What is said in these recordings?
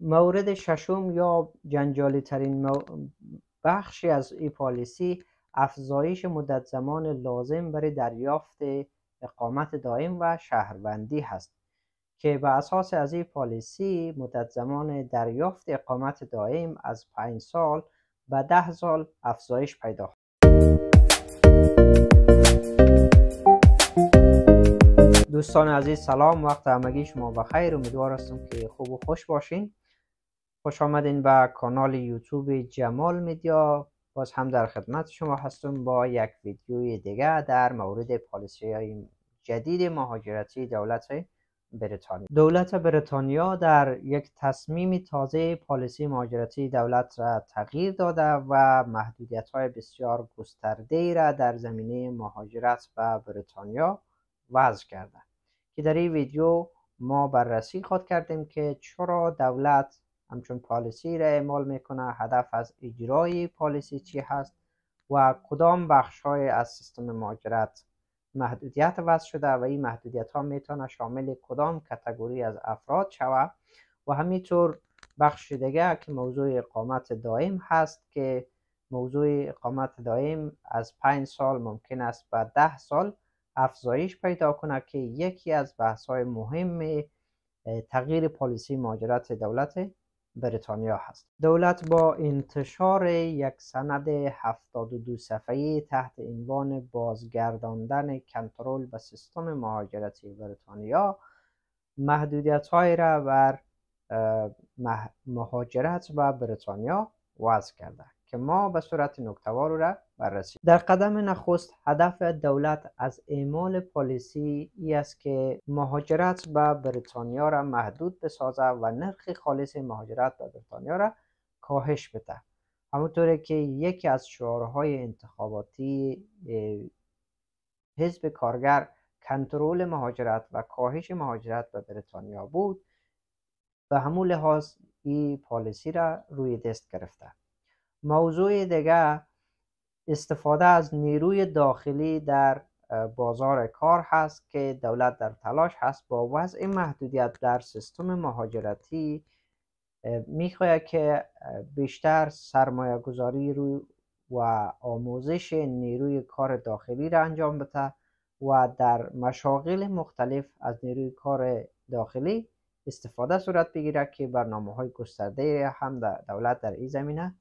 مورد ششم یا جنجالی ترین بخشی از این پالیسی افزایش مدت زمان لازم برای دریافت اقامت دائم و شهروندی هست که به اساس از این پالیسی مدت زمان دریافت اقامت دائم از 5 سال به 10 سال افزایش پیدا کرد. دوستان عزیز سلام، وقت همگی شما بخیر. امیدوار هستم که خوب و خوش باشین. خوش آمدین به کانال یوتیوب جمال میدیا. باز هم در خدمت شما هستم با یک ویدیوی دیگه در مورد پالیسی های جدید مهاجرتی دولت بریتانیا. دولت بریتانیا در یک تصمیم تازه پالیسی مهاجرتی دولت را تغییر داده و محدودیت های بسیار گسترده را در زمینه مهاجرت به بریتانیا وضع کرده که در این ویدیو ما بررسی خود کردیم که چرا دولت همچون پالیسی را اعمال میکنه، هدف از اجرای پالیسی چی هست و کدام بخش های از سیستم مهاجرت محدودیت وضع شده و این محدودیت ها میتونه شامل کدام کاتگوری از افراد شود و همینطور بخش دیگه که موضوع اقامت دائم هست که موضوع اقامت دائم از 5 سال ممکن است به 10 سال افزایش پیدا کنه که یکی از بحث های مهم تغییر پالیسی مهاجرت دولت بریتانیا هست. دولت با انتشار یک سند 72 صفحه‌ای تحت عنوان بازگرداندن کنترل به سیستم مهاجرتی بریتانیا محدودیت‌هایی را بر مهاجرت به بریتانیا وضع کرده که ما به صورت نکته‌وار را بررسی. در قدم نخست هدف دولت از اعمال پالیسی ای است که مهاجرت به بریتانیا را محدود بسازه و نرخ خالص مهاجرت به بریتانیا را کاهش بده. همونطوری که یکی از شعارهای انتخاباتی حزب کارگر کنترل مهاجرت و کاهش مهاجرت به بریتانیا بود، به همون لحاظ این پالیسی را روی دست گرفته. موضوع دیگه استفاده از نیروی داخلی در بازار کار هست که دولت در تلاش هست با وضع محدودیت در سیستم مهاجرتی میخواهد که بیشتر سرمایه گذاری روی و آموزش نیروی کار داخلی را انجام بده و در مشاغل مختلف از نیروی کار داخلی استفاده صورت بگیره که برنامه‌های گسترده هم دولت در این زمینه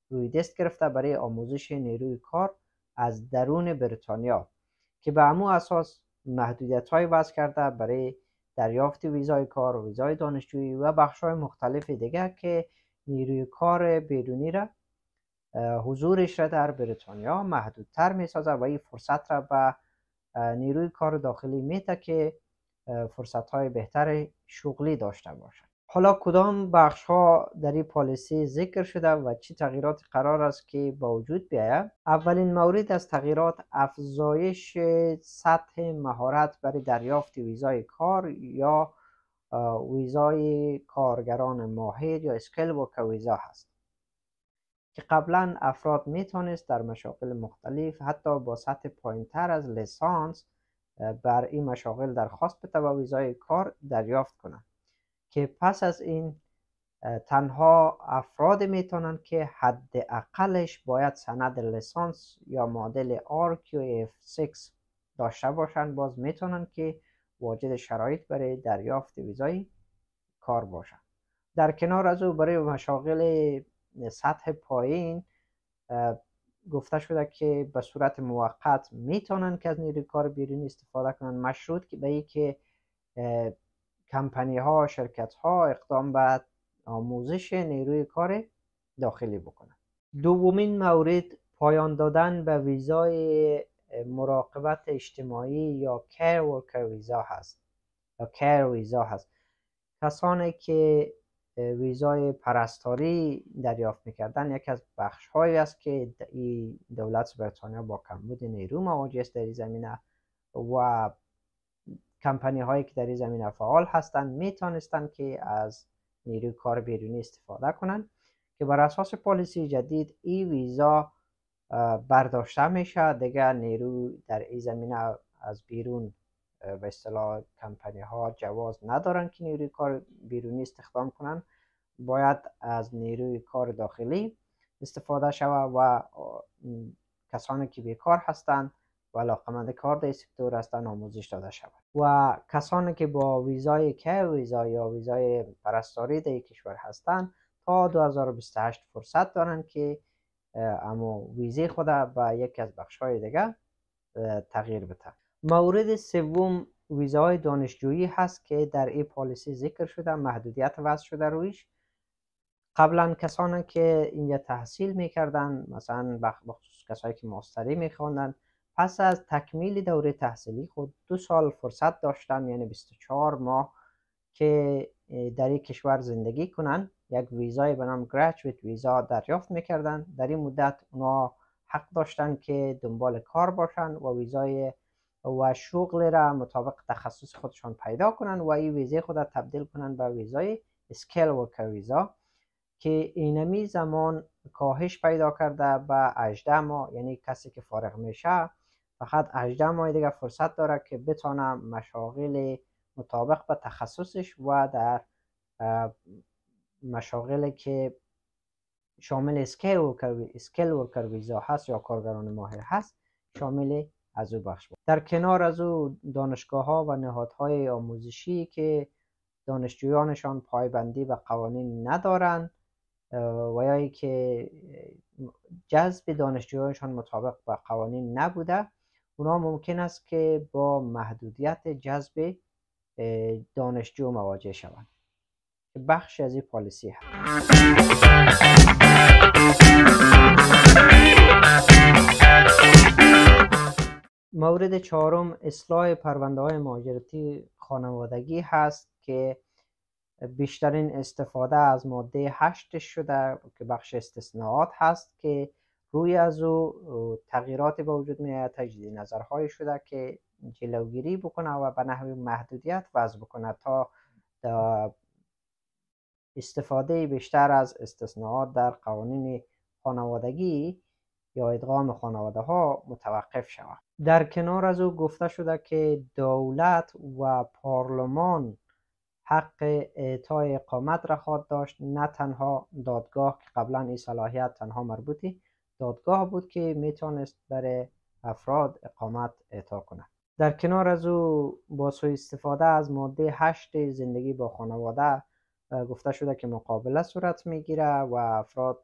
روی دست گرفته برای آموزش نیروی کار از درون بریتانیا که به همون اساس محدودیت‌های وضع کرده برای دریافت ویزای کار و ویزای دانشجویی و بخش‌های مختلف دیگه که نیروی کار بیرونی را حضورش را در بریتانیا محدودتر می‌سازه و این فرصت را به نیروی کار داخلی میده که فرصت‌های بهتر شغلی داشته باشد. حالا کدام بخش ها در این پالیسی ذکر شده و چه تغییرات قرار است که با وجود بیاید؟ اولین مورد از تغییرات افزایش سطح مهارت برای دریافت ویزای کار یا ویزای کارگران ماهر یا اسکیل ورکر ویزا هست که قبلا افراد میتونست در مشاغل مختلف حتی با سطح پایینتر از لیسانس بر این مشاغل درخواست بده و ویزای کار دریافت کنند که پس از این تنها افراد میتونن که حداقلش باید سند لیسانس یا معادل RQF6 داشته باشن باز میتونن که واجد شرایط برای دریافت ویزای کار باشن. در کنار از او برای مشاغل سطح پایین گفته شده که به صورت موقت میتونن که از نیروی کار بیرونی استفاده کنن مشروط که به این که کمپانی ها شرکت ها اقدام به آموزش نیروی کار داخلی بکنند. دومین مورد پایان دادن به ویزای مراقبت اجتماعی یا کیر ورکر ویزا هست یا کیر ویزا هست. کسانی که ویزای پرستاری دریافت میکردن یک از بخش هایی است که دولت بریتانیا با کمبود نیرو مواجه است در این زمینه و کمپانی هایی که در این زمینه فعال هستند میتونستند که از نیروی کار بیرونی استفاده کنند که بر اساس پالیسی جدید این ویزا برداشته میشه. دیگر نیرو در این زمینه از بیرون به اصطلاح کمپانی ها جواز ندارن که نیروی کار بیرونی استخدام کنند باید از نیروی کار داخلی استفاده شود و کسانی که بیکار هستند و علاقمند کار در سکتور هستند آموزش داده شود و کسانی که با ویزای ویزا یا ویزای پرستاری در کشور هستند تا 2028 فرصت دارند که اما ویزه خود به یکی از بخش‌های دیگه تغییر بده. مورد سوم ویزای دانشجویی هست که در این پالیسی ذکر شده، محدودیت وضع شده رویش. قبلا کسانی که اینجا تحصیل میکردن، مثلا بخصوص کسایی که ماستری میخواندن، پس از تکمیل دوره تحصیلی خود 2 سال فرصت داشتن، یعنی 24 ماه که در این کشور زندگی کنن، یک ویزای به نام گریجویت ویزا دریافت میکردن. در این مدت اونا حق داشتن که دنبال کار باشن و ویزای و شغل را مطابق تخصص خودشان پیدا کنن و این ویزای خود را تبدیل کنن به ویزای اسکیل ورکر ویزا که اینمی زمان کاهش پیدا کرده به 18 ماه. یعنی کسی که فارغ میشه فقط 18 ماه دیگه فرصت داره که بتونه مشاغل مطابق به تخصصش و در مشاغلی که شامل اسکیل ورکر ویزا هست یا کارگران ماهر هست شامل از او بخش بود. در کنار از او دانشگاه ها و نهادهای آموزشی که دانشجویانشان پایبندی به قوانین ندارند و یا که جذب دانشجویانشان مطابق با قوانین نبوده، اونا ممکن است که با محدودیت جذب دانشجو مواجه شوند که بخش از این پالیسی هست. مورد چهارم اصلاح پرونده های مهاجرتی خانوادگی هست که بیشترین استفاده از ماده 8 شده که بخش استثناءات هست که روی از او تغییرات به وجود میاد، تجدید نظرهای شده که جلوگیری بکنه و به نحو محدودیت وضع بکنه تا استفاده بیشتر از استثناءات در قوانین خانوادگی یا ادغام خانواده ها متوقف شود. در کنار از او گفته شده که دولت و پارلمان حق اعطای اقامت را خواهد داشت، نه تنها دادگاه که قبلا این صلاحیت تنها مربوطی دادگاه بود که میتونست برای افراد اقامت اعطا کنند. در کنار از او با سوء استفاده از ماده 8 زندگی با خانواده گفته شده که مقابله صورت میگیره و افراد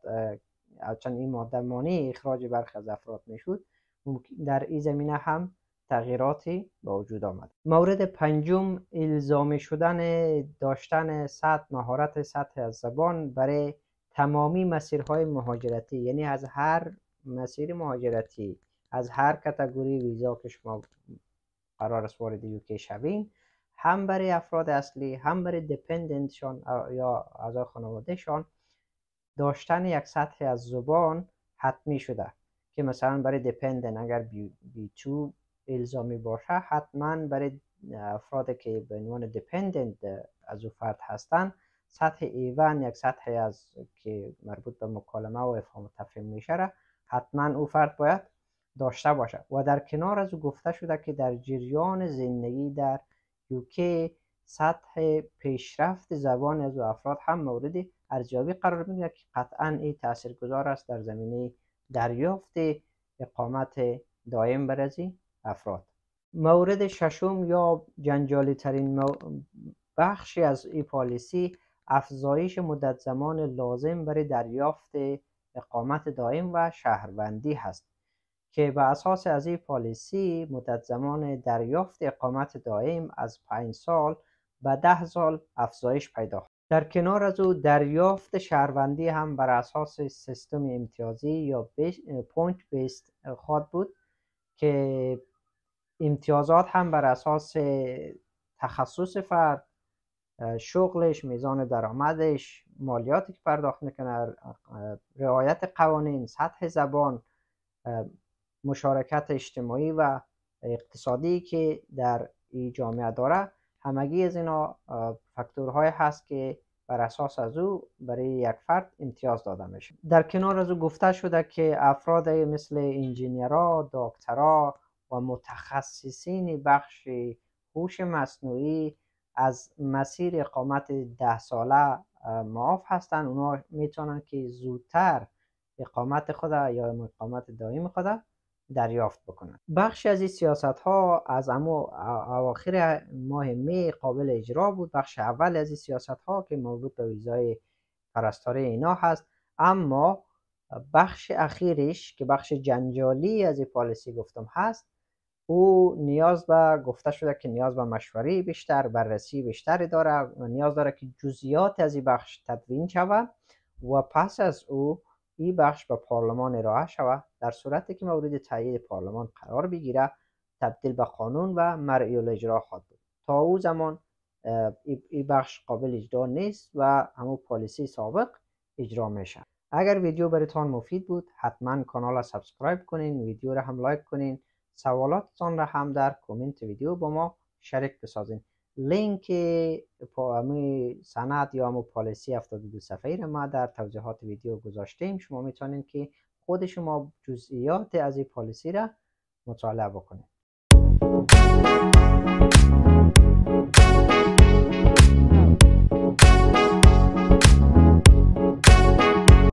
چون این ماده مانع اخراج برخی از افراد میشد، در این زمینه هم تغییراتی به وجود آمد. مورد پنجم الزامی شدن داشتن مهارت سطح از زبان برای تمامی مسیرهای مهاجرتی، یعنی از هر مسیر مهاجرتی، از هر کاتگوری ویزا که شما قرار است وارد یوکی شوین، هم برای افراد اصلی هم برای دیپندنتشان یا اعضای خانوادهشان داشتن یک سطح از زبان حتمی شده که مثلا برای دیپندنت اگر B2 الزامی باشه، حتما برای افرادی که به عنوان دیپندنت از او فرد هستند سطح A1 یک سطحی از که مربوط به مکالمه و افهام و تفهیم میشه حتما او فرد باید داشته باشه. و در کنار از او گفته شده که در جریان زندگی در یوکی سطح پیشرفت زبان از افراد هم مورد ارزیابی قرار میگیرد که قطعا این تاثیرگذار است در زمینه دریافت اقامت دائم برای افراد. مورد ششم یا جنجالی ترین بخشی از این پالیسی افزایش مدت زمان لازم برای دریافت اقامت دائم و شهروندی هست که به اساس از این پالیسی مدت زمان دریافت اقامت دائم از 5 سال به 10 سال افزایش پیدا خواهد. در کنار از او دریافت شهروندی هم بر اساس سیستم امتیازی یا پوینت بیست خواهد بود که امتیازات هم بر اساس تخصص فرد، شغلش، میزان درآمدش، مالیاتی که پرداخت میکنه، رعایت قوانین، سطح زبان، مشارکت اجتماعی و اقتصادی که در این جامعه داره، همگی از اینا فاکتورهای هست که بر اساس از او برای یک فرد امتیاز داده میشه. در کنار از او گفته شده که افراد مثل انجینیرها، دکترها و متخصصین بخش هوش مصنوعی از مسیر اقامت 10 ساله معاف هستن، اونا میتونن که زودتر اقامت خود یا اقامت دائم خود دریافت بکنن. بخش از این سیاست ها از اواخر ماه می قابل اجرا بود. بخش اول از این سیاست ها که مربوط به ویزای پرستاری اینا هست، اما بخش اخیرش که بخش جنجالی از این پالیسی گفتم هست، او گفته شده که نیاز به مشوره بیشتر، بررسی بیشتری داره و نیاز داره که جزئیات از این بخش تدوین شود و پس از او این بخش به پارلمان ارائه شود. در صورتی که مورد تایید پارلمان قرار بگیره تبدیل به قانون و مرئی الاجرا خواهد بود. تا او زمان این بخش قابل اجرا نیست و همون پالیسی سابق اجرا میشه. اگر ویدیو براتون مفید بود حتما کانال را سابسکرایب کنین، ویدیو را هم لایک کنین، سوالاتتان را هم در کامنت ویدیو با ما شریک بسازین. لینک سند یا همون پالیسی 72 صفحه‌ای را ما در توضیحات ویدیو گذاشتیم. شما میتونین که خود شما جزئیات از این پالیسی را مطالعه بکنید.